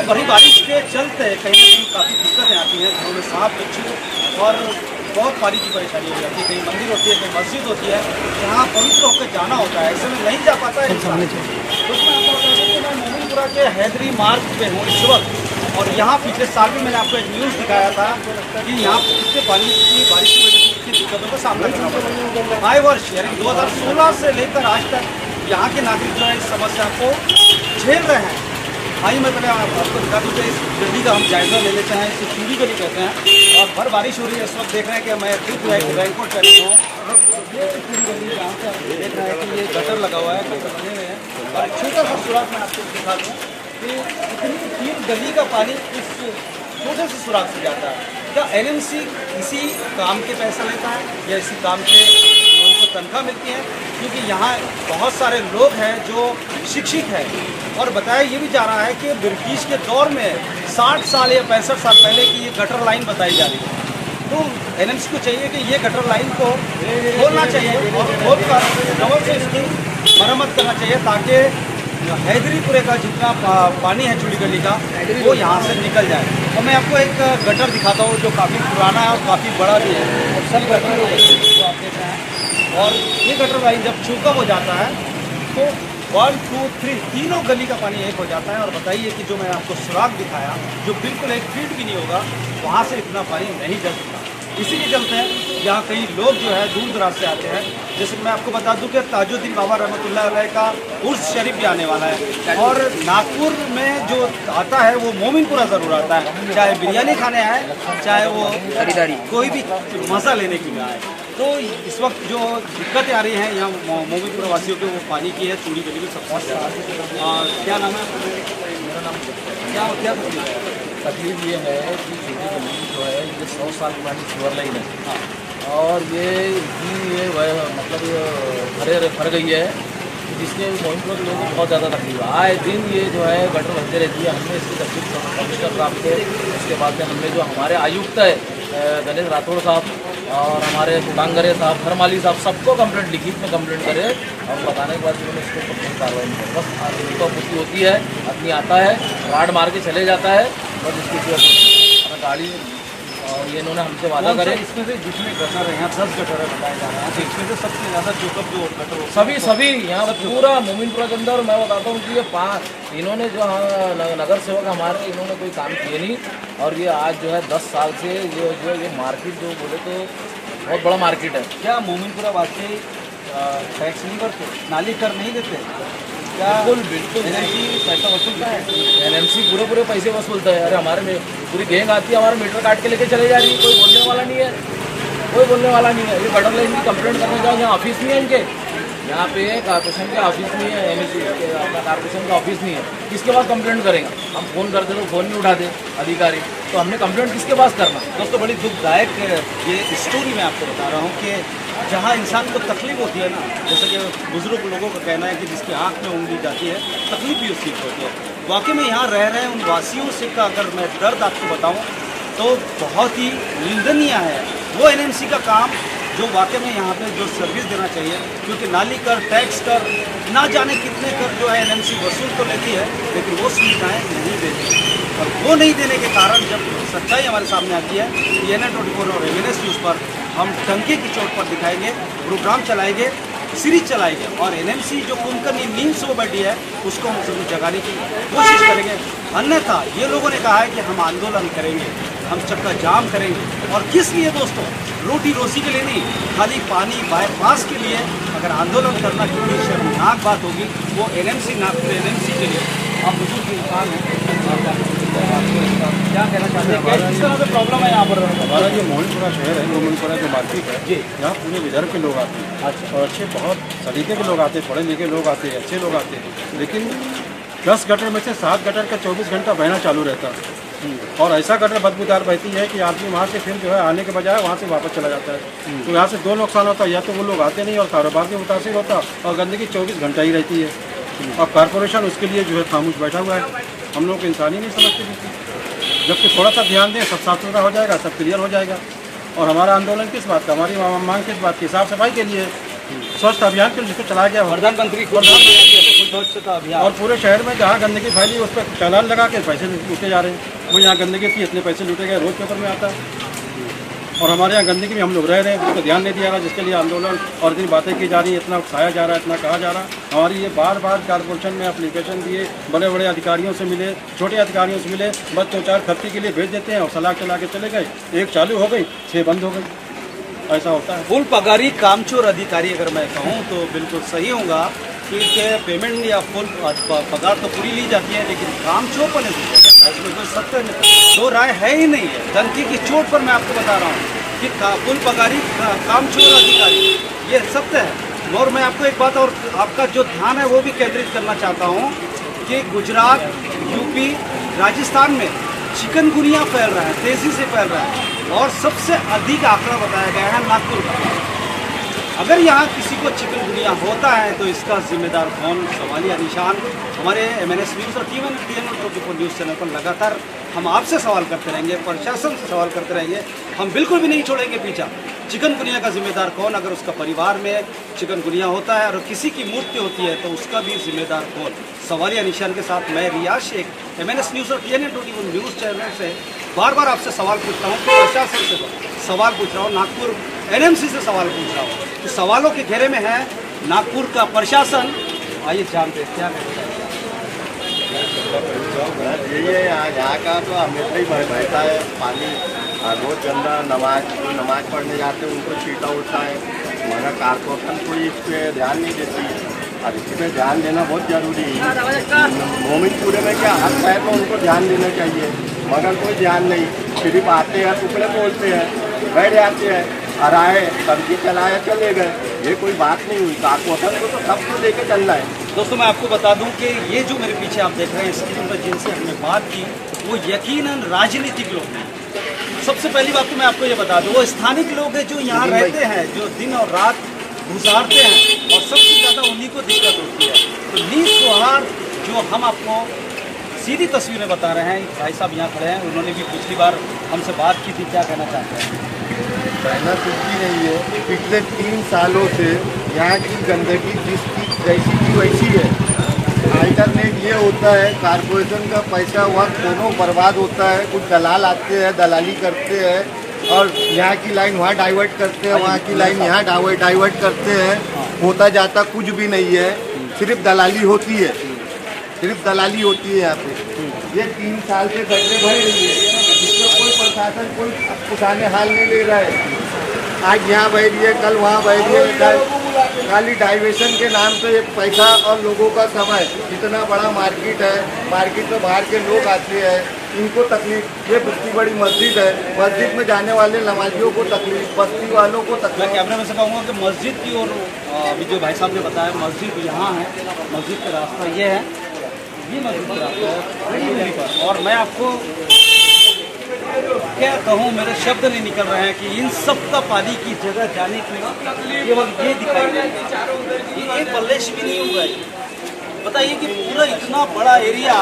बड़ी बारिश के चलते कहीं ना कहीं काफ़ी दिक्कतें आती हैं, घरों में सांप बिच्छू और बहुत पानी की परेशानी हो जाती है। कहीं मंदिर होती है, कहीं मस्जिद होती है, जहाँ पवित्र होकर जाना होता है, ऐसे में नहीं जा पाता है इंसान। तो मैं आपको बता दूँ कि मैं मोमिनपुरा के हैदरी मार्ग पे हूँ इस वक्त, और यहाँ पिछले साल भी मैंने आपको एक न्यूज़ दिखाया था कि यहाँ कितने पानी की बारिश की वजह से कितनी दिक्कतों का सामना करना पड़ा। आए वर्ष यानी 2016 से लेकर आज तक यहाँ के नागरिक जो है इस समस्या को झेल रहे हैं। आइए मैं पहले आपको दिखा दूँ कि इस गली का हम जायज़ा ले लेते हैं। इसे चूड़ी गली कहते हैं और भर बारिश हो रही है। इस वक्त देख रहे हैं कि मैं खुद जो है रेनकोट पहने हूँ। ये चूड़ी गली जहाँ से आप देख रहे हैं कि ये गटर लगा हुआ है, गटर बने हुए हैं और एक छोटा सा सुराख मैं आपको दिखा दूँ कि इतनी 3 गली का पानी इस छोटे से सुराख से जाता है। क्या एनएमसी इसी काम के पैसा लेता है या इसी काम के उनको तनख्वाह मिलती है? क्योंकि यहाँ बहुत सारे लोग हैं जो शिक्षित हैं और बताया ये भी जा रहा है कि ब्रिटिश के दौर में 60 साल या 65 साल पहले की ये गटर लाइन बताई जा रही है। तो एनएमसी को चाहिए कि ये गटर लाइन को खोलना चाहिए और खोलकर नवर से इसकी मरम्मत करना चाहिए ताकि हैदरीपुरे का जितना पानी है चूड़ी गली का वो यहाँ से निकल जाए। और मैं आपको एक गटर दिखाता हूँ जो काफ़ी पुराना है और काफ़ी बड़ा भी है और सब गटर जो आप देख रहे हैं। और ये गटर लाइन जब चूका हो जाता है तो 1, 2, 3 तीनों गली का पानी एक हो जाता है। और बताइए कि जो मैंने आपको सुराख दिखाया जो बिल्कुल 1 फीट भी नहीं होगा, वहाँ से इतना पानी नहीं जा सकता। इसी के चलते हैं यहाँ कई लोग जो है दूर दराज से आते हैं। जैसे मैं आपको बता दूं कि ताजुद्दीन बाबा रहमतुल्लाह अलैह का उर्स शरीफ भी आने वाला है और नागपुर में जो आता है वो मोमिनपुरा ज़रूर आता है, चाहे बिरयानी खाने आए चाहे वो खरीदारी कोई भी मज़ा लेने के लिए आए। तो इस वक्त जो दिक्कतें आ रही हैं यहाँ मोमिनपुरा वासियों के वो पानी की है। चूड़ी गली में सबसे ज़्यादा। क्या नाम है? मेरा नाम क्या तकलीफ ये है कि चूड़ी गली जो है ये 100 साल पुरानी सीवर लाइन है और ये मतलब भर गई है जिसके मोहिमपुर के लोगों को बहुत ज़्यादा तकलीफ है। आए दिन ये जो है गटर बनते रहती है। हमने इसकी तकलीफ कमिश्नर साहब से, उसके बाद में हमने जो हमारे आयुक्त है गणेश राठौड़ साहब और हमारे कुटांगरे साहब, खरमाली साहब, सबको कंप्लेंट लिखित में कंप्लेंट करे और बताने के बाद उन्होंने इसको कंप्लेंट कार्रवाई नहीं करी। बस आदमी को पूर्ति होती है, आदमी आता है राड मार के चले जाता है और इसकी गाड़ी और ये इन्होंने हमसे वादा करे। इसमें से जितने गटर हैं यहाँ 10 गटर बताए जा रहे हैं, इसमें से सबसे ज़्यादा चोकअप जो गटर सभी यहाँ पर पूरा मोमिनपुरा के अंदर मैं बताता हूँ कि ये इन्होंने जो नगर सेवक हमारे इन्होंने कोई काम किए नहीं और ये आज जो है 10 साल से ये मार्केट जो बोले तो बहुत बड़ा मार्केट है। क्या मोमिनपुरा वासी टैक्स नहीं भरते, नाली कर नहीं देते? क्या बिल्कुल एनएमसी पैसा वसूलता है? एनएमसी पूरे पैसे वसूलता है। अरे हमारे में पूरी गैंग आती है, हमारा मीटर काट के लेके चले जा रही है, कोई बोलने वाला नहीं है, कोई बोलने वाला नहीं है। ये गटर लाइन की कंप्लेंट करने जाओ, यहाँ ऑफिस नहीं है इनके, यहाँ पे कॉर्पोरेशन के ऑफिस नहीं है, एनएमसी अपना कॉर्पोरेशन का ऑफिस नहीं है, किसके पास कंप्लेंट करेंगे? हम फ़ोन करते तो फ़ोन नहीं उठाते अधिकारी, तो हमने कंप्लेंट किसके पास करना? दोस्तों बड़ी दुखदायक ये स्टोरी मैं आपको बता रहा हूँ कि जहाँ इंसान को तकलीफ होती है ना, जैसे कि बुजुर्ग लोगों का कहना है कि जिसकी आँख में उंगली जाती है तकलीफ भी उसकी होती है। वाकई में यहाँ रह रहे उन वासियों से का अगर मैं दर्द आपको बताऊँ तो बहुत ही निंदनीय है। वो एनएमसी का काम जो वाकई में यहाँ पे जो सर्विस देना चाहिए, क्योंकि नाली कर, टैक्स कर, ना जाने कितने कर जो है एनएमसी वसूल तो लेती है लेकिन वो सुविधाएँ नहीं देती। और वो नहीं देने के कारण जब सच्चाई हमारे सामने आती है, ENA24 और MNS न्यूज़ पर हम टंकी की चोट पर दिखाएंगे, प्रोग्राम चलाएंगे, सीरीज चलाएंगे और एनएमसी जो कुंभकर्णी नींद से बैठी है उसको हम जरूर जगाने की कोशिश करेंगे। अन्यथा ये लोगों ने कहा है कि हम आंदोलन करेंगे, हम चक्का जाम करेंगे। और किस लिए दोस्तों? रोटी रोजी के लिए नहीं, खाली पानी बाईपास के लिए अगर आंदोलन करना कितनी शर्मनाक बात होगी। वो एनएमसी नागपुर एनएमसी के लिए आप बुजुर्ग इंसान हैं, क्या कहना चाहते हैं? किस तरह से प्रॉब्लम है यहाँ पर? हमारा जो मोमिनपुरा शहर है, मोमिनपुरा जो मार्केट है जी, यहाँ पूरे विदर्भ के लोग आते हैं। अच्छा। और अच्छे बहुत सलीके के लोग आते हैं, पढ़े लिखे लोग आते हैं, अच्छे लोग आते हैं। लेकिन 10 गटर में से 7 गटर का 24 घंटा बहना चालू रहता है और ऐसा गटर बदबूदार बहती है कि आदमी वहाँ से फिर जो है आने के बजाय वहाँ से वापस चला जाता है। तो यहाँ से 2 नुकसान होता है, या तो वो लोग आते नहीं और कारोबार भी मुतासिर होता और गंदगी 24 घंटा ही रहती है और कॉरपोरेशन उसके लिए जो है खामोश बैठा हुआ है। हम लोग इंसान ही नहीं समझते। जबकि थोड़ा सा ध्यान दें, सब साफ सुथरा हो जाएगा, सब क्लियर हो जाएगा। और हमारा आंदोलन किस बात का, हमारी मांग किस बात की? साफ सफाई के लिए, स्वच्छ अभियान के लिए जिसको चलाया गया प्रधानमंत्री स्वच्छता अभियान। और पूरे शहर में जहाँ गंदगी फैली उस पर चालान लगा के पैसे लूटे जा रहे हैं। वो यहाँ गंदगी थी, इतने पैसे लूटे गए, रोज़ पेपर में आता है। और हमारे यहाँ गंदगी में हम लोग रह रहे हैं, उस पर ध्यान नहीं दिया जा रहा, जिसके लिए आंदोलन और इतनी बातें की जा रही हैं, इतना उकसाया जा रहा है, इतना कहा जा रहा है। हमारी ये बार बार कॉर्पोरेशन में एप्लीकेशन दिए, बड़े बड़े अधिकारियों से मिले, छोटे अधिकारियों से मिले, बस 2-4 खर्ची के लिए भेज देते हैं और सलाह चला के चले गए। एक चालू हो गई, 6 बंद हो गई, ऐसा होता है। फुल पगारी कामचोर अधिकारी अगर मैं कहूँ तो बिल्कुल सही होगा कि पेमेंट या फुल पगार तो पूरी ली जाती है, लेकिन कामचोरपन इसमें कोई सत्य नहीं, दो राय है ही नहीं है। धमकी की चोट पर मैं आपको बता रहा हूँ कि फुल पगारी कामचोर अधिकारी, ये सत्य है। और मैं आपको एक बात और आपका जो ध्यान है वो भी केंद्रित करना चाहता हूँ कि गुजरात, यूपी, राजस्थान में चिकनगुनिया फैल रहा है, तेज़ी से फैल रहा है, और सबसे अधिक आंकड़ा बताया गया है नागपुर का। अगर यहाँ किसी को चिकनगुनिया होता है तो इसका जिम्मेदार कौन, सवालिया निशान। हमारे MNS न्यूज़ और TNN न्यूज़ चैनल पर लगातार हम आपसे सवाल करते रहेंगे, प्रशासन से सवाल करते रहेंगे, हम बिल्कुल भी नहीं छोड़ेंगे पीछा। चिकनगुनिया का जिम्मेदार कौन, अगर उसका परिवार में चिकनगुनिया होता है और किसी की मृत्यु होती है तो उसका भी जिम्मेदार कौन। सवालिया निशान के साथ मैं रियाज शेख MNS न्यूज़ और TNN न्यूज़ चैनल से बार बार आपसे सवाल पूछ रहा हूँ, प्रशासन से सवाल पूछ रहा हूँ, नागपुर NMC से सवाल पूछ रहा हूँ। तो सवालों के घेरे में है नागपुर का प्रशासन। आइए जानते हैं क्या कहते हैं। यही है यहाँ का तो हमेशा ही बहता है पानी, रोज गंदा। नमाज पढ़ने जाते हैं उनको छीटा उठता है, मगर कारपोरेशन कोई इस पर ध्यान नहीं देती और इसी पे ध्यान देना बहुत ज़रूरी है। मोमिनपुरे में क्या हर शहर में उनको ध्यान देना चाहिए, मगर कोई ध्यान नहीं। सिर्फ आते हैं, टुकड़े बोलते हैं, बैठ जाते हैं, और आए सब्जी चलाए चले गए, ये कोई बात नहीं हुई। कारपोरेशन को तो सबको लेके चलना है। दोस्तों मैं आपको बता दूं कि ये जो मेरे पीछे आप देख रहे हैं स्क्रीन पर जिनसे हमने बात की वो यकीनन राजनीतिक लोग हैं। सबसे पहली बात तो मैं आपको ये बता दूं, वो स्थानिक लोग हैं जो यहाँ रहते हैं, जो दिन और रात गुजारते हैं, और सबसे ज़्यादा उन्हीं को दिक्कत होती है। तो निस्वार्थ जो हम आपको सीधी तस्वीरें बता रहे हैं, भाई साहब यहाँ खड़े हैं, उन्होंने भी पिछली बार हमसे बात की थी, क्या कहना चाहते हैं? कहना कुछ भी नहीं है। पिछले 3 सालों से यहाँ की गंदगी जिसकी जैसी की वैसी है। अल्टरनेट ये होता है, कारपोरेशन का पैसा वक्त दोनों बर्बाद होता है। कुछ दलाल आते हैं, दलाली करते हैं और यहाँ की लाइन वहाँ डाइवर्ट करते हैं, वहाँ की लाइन यहाँ डाइवर्ट करते हैं। होता जाता कुछ भी नहीं है, सिर्फ दलाली होती है, सिर्फ दलाली होती है यहाँ पे। ये 3 साल से गड्ढे भर रही है, जिसको कोई प्रशासन कोई उठाने हाल नहीं ले रहा है। आज यहाँ बह रही है, कल वहाँ बह रही है, खाली डाइवर्शन के नाम पे पैसा और लोगों का समय। इतना बड़ा मार्केट है, मार्केट में बाहर के लोग आते हैं, इनको तकलीफ। ये इतनी बड़ी मस्जिद है, मस्जिद में जाने वाले नमाजियों को तकलीफ, बस्ती वालों को तकलीफ। मैं कैमरे में से कहूँगा कि मस्जिद की ओर अभी जो भाई साहब ने बताया, मस्जिद यहाँ है, मस्जिद का रास्ता ये है, ये मस्जिद का रास्ता है बड़ी दूरी पर। और मैं आपको क्या कहूँ, मेरे शब्द नहीं निकल रहे हैं कि इन सब का पानी की जगह जाने के लिए केवल ये दिखाई दे रहा है, ये एक बल्लेश भी नहीं हुआ है। बताइए कि पूरा इतना बड़ा एरिया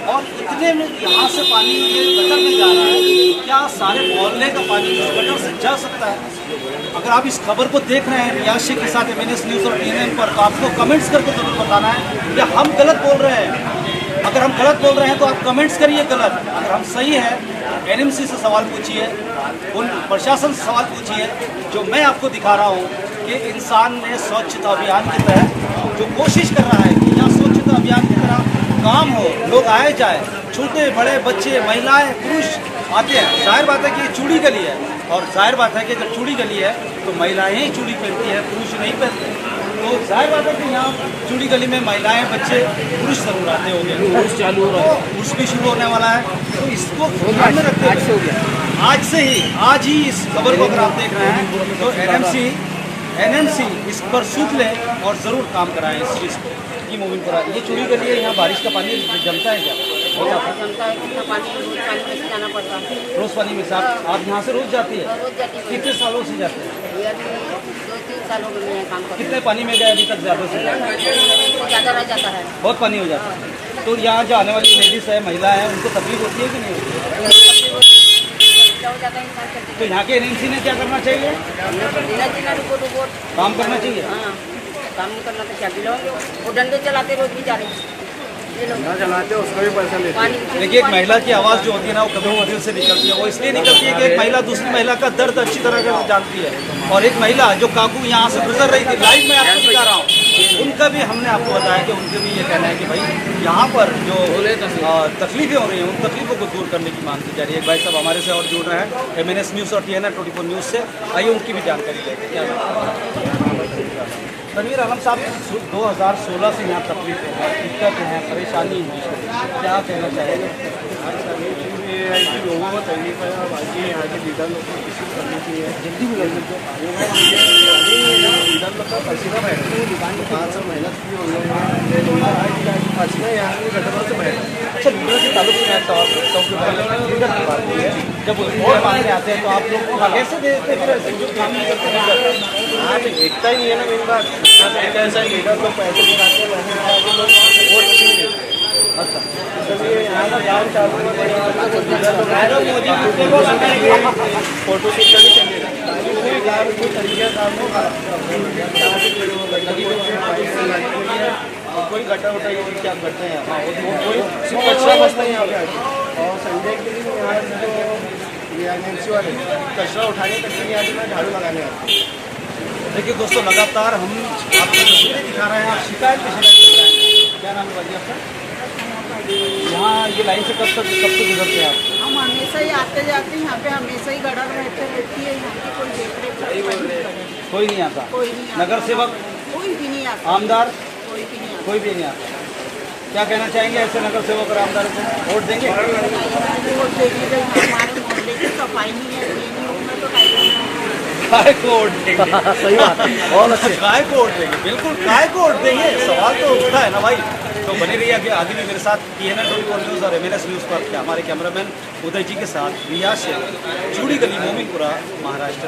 और इतने में यहाँ से पानी ये गटर में जा रहा है, क्या सारे मोहल्ले का पानी इस गटर से जा सकता है? अगर आप इस खबर को देख रहे हैं रियाज शेख के साथ MNS न्यूज़ और TNN पर, तो आपको कमेंट्स करके जरूर बताना है या हम गलत बोल रहे हैं। अगर हम गलत बोल रहे हैं तो आप कमेंट्स करिए गलत, अगर हम सही है NMC से सवाल पूछिए, उन प्रशासन से सवाल पूछिए। जो मैं आपको दिखा रहा हूँ कि इंसान ने स्वच्छता अभियान के तहत जो कोशिश कर रहा है कि यहाँ स्वच्छता अभियान की तरह काम हो, लोग आए जाए, छोटे बड़े बच्चे, महिलाएं, पुरुष आते हैं। जाहिर बात है कि ये चूड़ी गली है, और जाहिर बात है कि जब चूड़ी गली है तो महिलाएं ही चूड़ी पहनती है, पुरुष नहीं पहनते। तो जाहिर बात है कि यहाँ चूड़ी गली में महिलाएं, बच्चे, पुरुष जरूर आते होंगे। उर्स चालू हो रहा है, उर्स भी शुरू होने वाला है, तो इसको ध्यान में रखते हुए आज से ही, आज ही इस खबर को अगर आप देख रहे हैं तो NMC इस पर सूट ले और ज़रूर काम कराएं इस चीज़ को। ये मूविंग करा, ये चूड़ी गली है, यहाँ बारिश का पानी जमता है क्या? जमता है, पानी में से जाना पड़ता है। रोज़ पानी में से आप यहाँ से रोज़ जाती है? रोज जाती है। कितने सालों से जाते हैं? 2-3 सालों में मैं काम करती कितने पानी में गए अभी तक? ज़्यादा से ज़्यादा हूँ, ज़्यादा रह जाता है, बहुत पानी हो जाता है। तो यहाँ जो आने वाली लेडीज़ है, महिला है, उनको तकलीफ होती है कि नहीं होती है? हो जाता है इंसान करते। तो यहाँ के NMC ने क्या करना चाहिए? बिना रिपोर्ट काम करना चाहिए। हाँ, कानून करना तो क्या दिलाओगे? वो डंडे चलाते रोज बेचारे, ये लोग ना चलाते उसका भी पैसा लेते पानी देखिए, एक महिला की आवाज़ जो होती है ना, वो कभी दिल से निकलती है। वो इसलिए निकलती है कि एक महिला दूसरी महिला का दर्द अच्छी तरह से जानती है। और एक महिला जो काकू यहाँ से गुजर रही थी, लाइव में आपको दिखा रहा हूँ, उनका भी हमने आपको बताया कि उनके भी ये कहना है कि भाई यहाँ पर जो तकलीफें हो रही हैं, उन तकलीफों को दूर करने की मांग की जा रही है। एक भाई साहब हमारे से और जुड़ रहे हैं MNS न्यूज़ और TNR 24 न्यूज़ से। आइए उनकी भी जानकारी लेते हैं। क्या तनवीर आलम साहब, 2016 से यहाँ तकलीफ है, दिक्कत है, परेशानी है, क्या कहना चाहेंगे? ये है कि लोगों को तकलीफ है और बाकी यहाँ के लीडर लोग को किसी करनी चाहिए। जल्दी भी लीडर लोग का पसीना बैठते हैं, दुकान के 5 साल मेहनत की उन लोगों ने, पसीना यहाँ के गठबंधन से बैठा। अच्छा, लीडर के ताल्लुक से लीडर की बात हुई है, जब वोट मांगने आते हैं तो आप लोग को कैसे देते फिर ऐसे जो काम नहीं करते लीडर? यहाँ पे एकता ही नहीं है ना मेन बात। यहाँ पे एक ऐसा लीडर लोग पैसे दिखाते हैं, वोट नहीं देते। अच्छा, इसलिए यहाँ का काम चालू है, फोटो शूट का भी चलेगा, कोई काम कोई तरीके काम होगा, कोई गटर वटर ये क्या करते हैं, कोई सिर्फ कचरा बचता है यहाँ पे आके। और संडे के दिन यहाँ जो एमएनसी वाले कचरा उठाने तक के यहाँ पे झाड़ू लगाने आते हैं। देखिए दोस्तों, लगातार हम आपको तस्वीरें दिखा रहे हैं, आप शिकायत पे शिकायत कर रहे हैं। क्या नाम है भाई आपका? यहाँ ये लाइन से कब से गुजरते हैं आप? हम हमेशा ही आते जाते हैं, यहाँ पे हमेशा ही गड़र रहती है, यहाँ की कोई देख रेख कोई नहीं आता? कोई नहीं आता। नगर सेवक, कोई भी नहीं आता, आमदार, कोई भी नहीं आता। कोई भी नहीं आता। क्या कहना चाहेंगे ऐसे नगर सेवक और आमदार को? वोट देंगे? वोट देंगे तो हमारे मोहल्ले की सफाई नहीं है, उसमें तो काय को वोट देंगे? सही बात है, बहुत अच्छे। काय को वोट देंगे? बिल्कुल, काय को वोट देंगे? सवाल तो उठता है ना भाई। तो बने रहिए कि आगे भी मेरे साथ TNR 24 न्यूज़ और MNS न्यूज़ पर के हमारे कैमरामैन उदय जी के साथ रियाज से, चूड़ी गली, मोमिनपुरा, महाराष्ट्र।